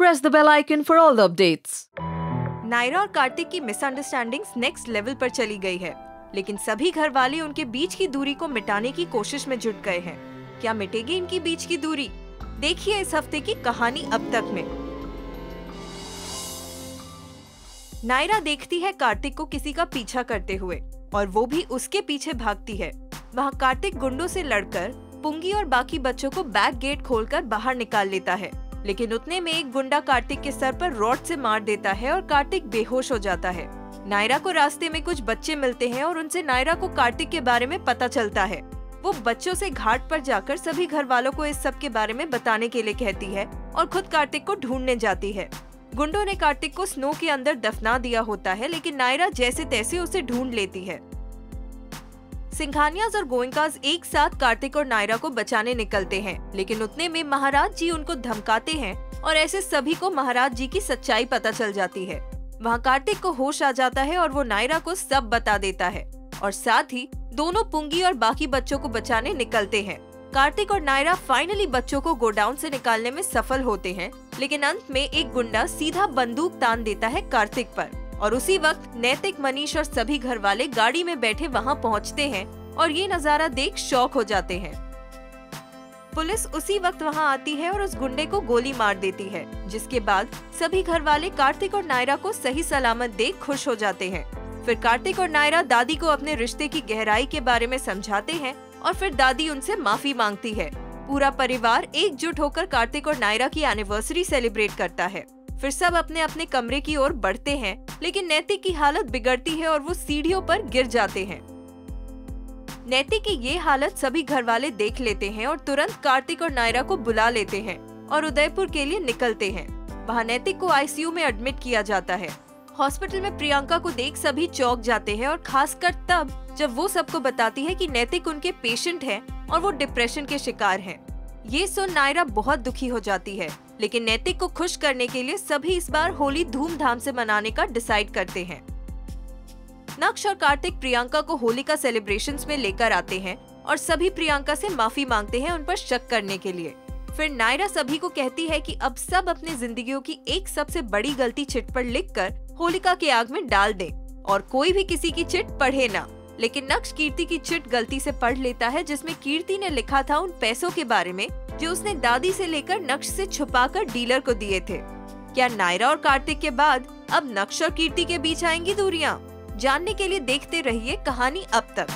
press the bell icon for all the updates. Naira और कार्तिक की misunderstandings next level पर चली गई है, लेकिन सभी घर वाले उनके बीच की दूरी को मिटाने की कोशिश में जुट गए हैं। क्या मिटेगी इनकी बीच की दूरी? देखिए इस हफ्ते की कहानी अब तक में। नायरा देखती है कार्तिक को किसी का पीछा करते हुए और वो भी उसके पीछे भागती है। वहाँ कार्तिक गुंडों से लड़कर पुंगी और बाकी बच्चों को बैक गेट खोलकर बाहर निकाल लेता है, लेकिन उतने में एक गुंडा कार्तिक के सर पर रॉड से मार देता है और कार्तिक बेहोश हो जाता है। नायरा को रास्ते में कुछ बच्चे मिलते हैं और उनसे नायरा को कार्तिक के बारे में पता चलता है। वो बच्चों से घाट पर जाकर सभी घर वालों को इस सब के बारे में बताने के लिए कहती है और खुद कार्तिक को ढूंढने जाती है। गुंडों ने कार्तिक को स्नो के अंदर दफना दिया होता है, लेकिन नायरा जैसे तैसे उसे ढूंढ लेती है। सिंघानियाज और गोयंकाज एक साथ कार्तिक और नायरा को बचाने निकलते हैं, लेकिन उतने में महाराज जी उनको धमकाते हैं और ऐसे सभी को महाराज जी की सच्चाई पता चल जाती है। वहाँ कार्तिक को होश आ जाता है और वो नायरा को सब बता देता है और साथ ही दोनों पुंगी और बाकी बच्चों को बचाने निकलते हैं। कार्तिक और नायरा फाइनली बच्चों को गोडाउन से निकालने में सफल होते हैं, लेकिन अंत में एक गुंडा सीधा बंदूक तान देता है कार्तिक पर और उसी वक्त नैतिक, मनीष और सभी घर वाले गाड़ी में बैठे वहां पहुंचते हैं और ये नजारा देख शॉक हो जाते हैं। पुलिस उसी वक्त वहां आती है और उस गुंडे को गोली मार देती है, जिसके बाद सभी घर वाले कार्तिक और नायरा को सही सलामत देख खुश हो जाते हैं। फिर कार्तिक और नायरा दादी को अपने रिश्ते की गहराई के बारे में समझाते हैं और फिर दादी उनसे माफी मांगती है। पूरा परिवार एकजुट होकर कार्तिक और नायरा की एनिवर्सरी सेलिब्रेट करता है। फिर सब अपने अपने कमरे की ओर बढ़ते हैं, लेकिन नैतिक की हालत बिगड़ती है और वो सीढ़ियों पर गिर जाते हैं। नैतिक की ये हालत सभी घर वाले देख लेते हैं और तुरंत कार्तिक और नायरा को बुला लेते हैं और उदयपुर के लिए निकलते हैं। वहाँ नैतिक को आईसीयू में एडमिट किया जाता है। हॉस्पिटल में प्रियंका को देख सभी चौंक जाते हैं और खासकर तब जब वो सबको बताती है कि नैतिक उनके पेशेंट हैं और वो डिप्रेशन के शिकार हैं। ये सुन नायरा बहुत दुखी हो जाती है, लेकिन नैतिक को खुश करने के लिए सभी इस बार होली धूमधाम से मनाने का डिसाइड करते हैं। नक्श और कार्तिक प्रियंका को होली का सेलिब्रेशंस में लेकर आते हैं और सभी प्रियंका से माफी मांगते हैं उन पर शक करने के लिए। फिर नायरा सभी को कहती है कि अब सब अपनी जिंदगियों की एक सबसे बड़ी गलती चिट पर लिखकर होलिका के आग में डाल दें और कोई भी किसी की चिट पढ़े ना। लेकिन नक्श कीर्ति की चिट गलती से पढ़ लेता है, जिसमें कीर्ति ने लिखा था उन पैसों के बारे में जो उसने दादी से लेकर नक्श से छुपाकर डीलर को दिए थे। क्या नायरा और कार्तिक के बाद अब नक्श और कीर्ति के बीच आएंगी दूरियां? जानने के लिए देखते रहिए कहानी अब तक।